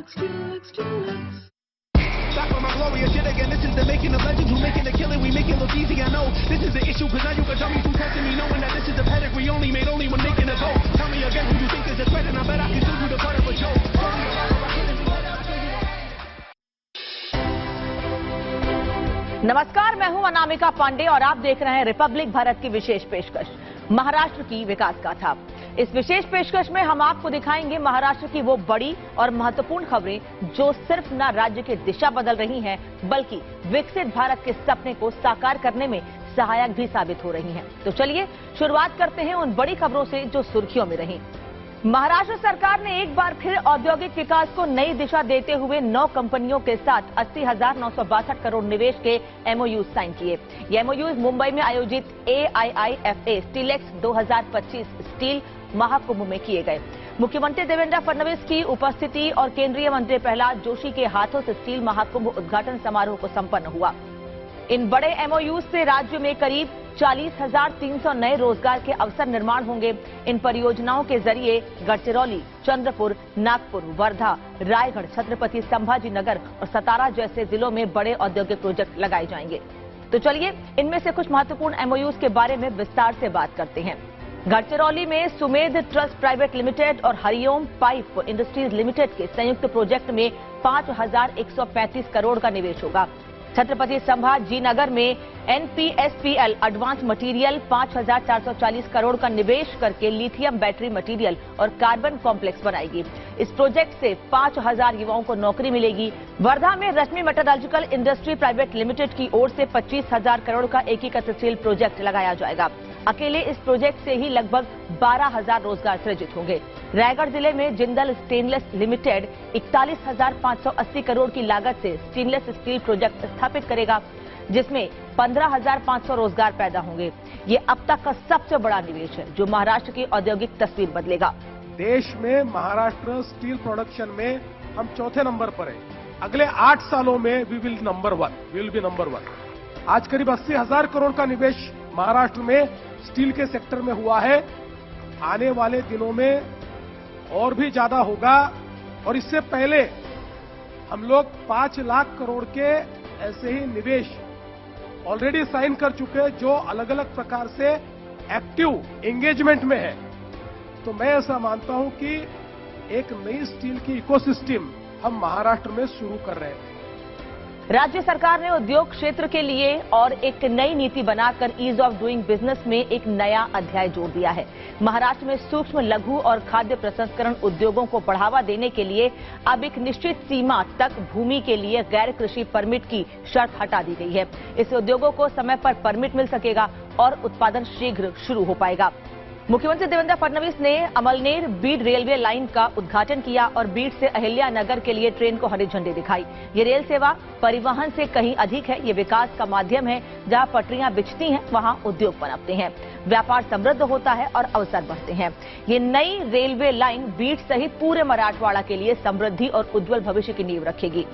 Back on my glorious shit again. This is the making of legends. Who making the killing? We make it look easy. I know this is the issue. Cause now you can tell me through testing me, knowing that this is the pedigree only made only when making a goal. Tell me again who you think is a threat, and I bet I can still do the part of a joke. नमस्कार, मैं हूं अनामिका पांडे और आप देख रहे हैं Republic Bharat की विशेष पेशकश महाराष्ट्र की विकास गाथा। इस विशेष पेशकश में हम आपको दिखाएंगे महाराष्ट्र की वो बड़ी और महत्वपूर्ण खबरें जो सिर्फ न राज्य की दिशा बदल रही हैं, बल्कि विकसित भारत के सपने को साकार करने में सहायक भी साबित हो रही हैं। तो चलिए शुरुआत करते हैं उन बड़ी खबरों से जो सुर्खियों में रही। महाराष्ट्र सरकार ने एक बार फिर औद्योगिक विकास को नई दिशा देते हुए 9 कंपनियों के साथ 80,962 करोड़ निवेश के एमओयू साइन किए। ये एमओयू मुंबई में आयोजित AIIFA स्टीलेक्स 2025 स्टील महाकुंभ में किए गए। मुख्यमंत्री देवेंद्र फडणवीस की उपस्थिति और केंद्रीय मंत्री प्रहलाद जोशी के हाथों से स्टील महाकुंभ उद्घाटन समारोह को संपन्न हुआ। इन बड़े एमओयू से राज्य में करीब 40,300 नए रोजगार के अवसर निर्माण होंगे। इन परियोजनाओं के जरिए गढ़चिरौली, चंद्रपुर, नागपुर, वर्धा, रायगढ़, छत्रपति संभाजी नगर और सतारा जैसे जिलों में बड़े औद्योगिक प्रोजेक्ट लगाए जाएंगे। तो चलिए इनमें से कुछ महत्वपूर्ण एमओयूज के बारे में विस्तार से बात करते हैं। गढ़चिरौली में सुमेध ट्रस्ट प्राइवेट लिमिटेड और हरिओम पाइप इंडस्ट्रीज लिमिटेड के संयुक्त प्रोजेक्ट में 5,135 करोड़ का निवेश होगा। छत्रपति संभाजी नगर में NPSPL एडवांस मटेरियल 5,440 करोड़ का निवेश करके लिथियम बैटरी मटेरियल और कार्बन कॉम्प्लेक्स बनाएगी। इस प्रोजेक्ट से 5,000 युवाओं को नौकरी मिलेगी। वर्धा में रश्मि मेटलर्जिकल इंडस्ट्री प्राइवेट लिमिटेड की ओर से 25,000 करोड़ का एकीकृत स्टील प्रोजेक्ट लगाया जाएगा। अकेले इस प्रोजेक्ट से ही लगभग 12,000 रोजगार सृजित होंगे। रायगढ़ जिले में जिंदल स्टेनलेस लिमिटेड 41,580 करोड़ की लागत से स्टेनलेस स्टील प्रोजेक्ट स्थापित करेगा, जिसमें 15,500 रोजगार पैदा होंगे। ये अब तक का सबसे बड़ा निवेश है जो महाराष्ट्र की औद्योगिक तस्वीर बदलेगा। देश में महाराष्ट्र स्टील प्रोडक्शन में हम चौथे नंबर पर हैं। अगले 8 सालों में वी विल बी नंबर 1। आज करीब 80,000 करोड़ का निवेश महाराष्ट्र में स्टील के सेक्टर में हुआ है। आने वाले दिनों में और भी ज्यादा होगा और इससे पहले हम लोग 5 लाख करोड़ के ऐसे ही निवेश ऑलरेडी साइन कर चुके हैं जो अलग अलग प्रकार से एक्टिव एंगेजमेंट में है। तो मैं ऐसा मानता हूं कि एक नई स्टील की इकोसिस्टम हम महाराष्ट्र में शुरू कर रहे हैं। राज्य सरकार ने उद्योग क्षेत्र के लिए और एक नई नीति बनाकर ईज ऑफ डूइंग बिजनेस में एक नया अध्याय जोड़ दिया है। महाराष्ट्र में सूक्ष्म, लघु और खाद्य प्रसंस्करण उद्योगों को बढ़ावा देने के लिए अब एक निश्चित सीमा तक भूमि के लिए गैर कृषि परमिट की शर्त हटा दी गई है। इससे उद्योगों को समय पर परमिट मिल सकेगा और उत्पादन शीघ्र शुरू हो पाएगा। मुख्यमंत्री देवेंद्र फडणवीस ने अमलनेर बीड रेलवे लाइन का उद्घाटन किया और बीड से अहिल्यानगर के लिए ट्रेन को हरी झंडी दिखाई। ये रेल सेवा परिवहन से कहीं अधिक है। ये विकास का माध्यम है। जहां पटरियां बिछती हैं वहां उद्योग पनपते हैं, व्यापार समृद्ध होता है और अवसर बढ़ते हैं। ये नई रेलवे लाइन बीड सहित पूरे मराठवाड़ा के लिए समृद्धि और उज्जवल भविष्य की नींव रखेगी।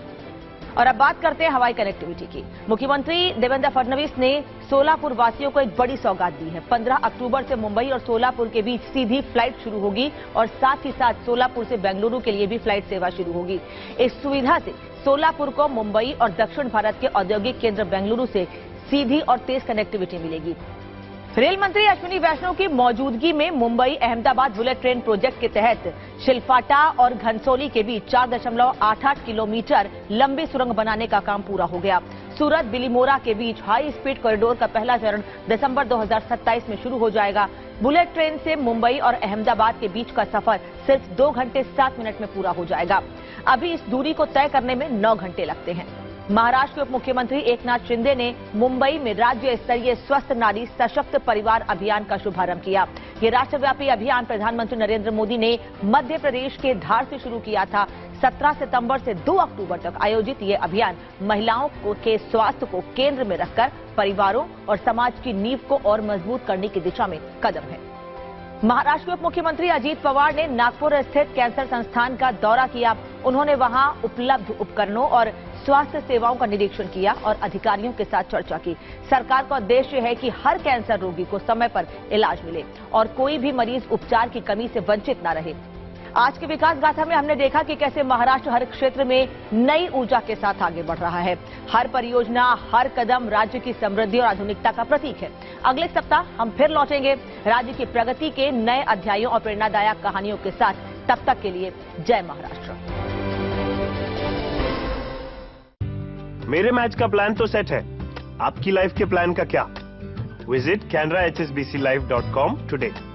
और अब बात करते हैं हवाई कनेक्टिविटी की। मुख्यमंत्री देवेंद्र फडणवीस ने सोलापुर वासियों को एक बड़ी सौगात दी है। 15 अक्टूबर से मुंबई और सोलापुर के बीच सीधी फ्लाइट शुरू होगी और साथ ही साथ सोलापुर से बेंगलुरु के लिए भी फ्लाइट सेवा शुरू होगी। इस सुविधा से सोलापुर को मुंबई और दक्षिण भारत के औद्योगिक केंद्र बेंगलुरु से सीधी और तेज कनेक्टिविटी मिलेगी। रेल मंत्री अश्विनी वैष्णव की मौजूदगी में Mumbai Ahmedabad bullet train project के तहत शिलफाटा और घनसोली के बीच 4.88 किलोमीटर लंबी सुरंग बनाने का काम पूरा हो गया। सूरत बिलीमोरा के बीच हाई स्पीड कॉरिडोर का पहला चरण दिसंबर 2027 में शुरू हो जाएगा। बुलेट ट्रेन से मुंबई और अहमदाबाद के बीच का सफर सिर्फ 2 घंटे 7 मिनट में पूरा हो जाएगा। अभी इस दूरी को तय करने में 9 घंटे लगते हैं। महाराष्ट्र के उप मुख्यमंत्री एकनाथ शिंदे ने मुंबई में राज्य स्तरीय स्वस्थ नारी सशक्त परिवार अभियान का शुभारंभ किया। ये राष्ट्रव्यापी अभियान प्रधानमंत्री नरेंद्र मोदी ने मध्य प्रदेश के धार से शुरू किया था। 17 सितंबर से 2 अक्टूबर तक आयोजित ये अभियान महिलाओं के स्वास्थ्य को केंद्र में रखकर परिवारों और समाज की नींव को और मजबूत करने की दिशा में कदम है। महाराष्ट्र के उप मुख्यमंत्री अजीत पवार ने नागपुर स्थित कैंसर संस्थान का दौरा किया। उन्होंने वहां उपलब्ध उपकरणों और स्वास्थ्य सेवाओं का निरीक्षण किया और अधिकारियों के साथ चर्चा की। सरकार का उद्देश्य है कि हर कैंसर रोगी को समय पर इलाज मिले और कोई भी मरीज उपचार की कमी से वंचित न रहे। आज के विकास गाथा में हमने देखा कि कैसे महाराष्ट्र हर क्षेत्र में नई ऊर्जा के साथ आगे बढ़ रहा है। हर परियोजना, हर कदम राज्य की समृद्धि और आधुनिकता का प्रतीक है। अगले सप्ताह हम फिर लौटेंगे राज्य की प्रगति के नए अध्यायों और प्रेरणादायक कहानियों के साथ। तब तक के लिए जय महाराष्ट्र। मेरे मैच का प्लान तो सेट है, आपकी लाइफ के प्लान का क्या? Visit canrahsbclife.com today.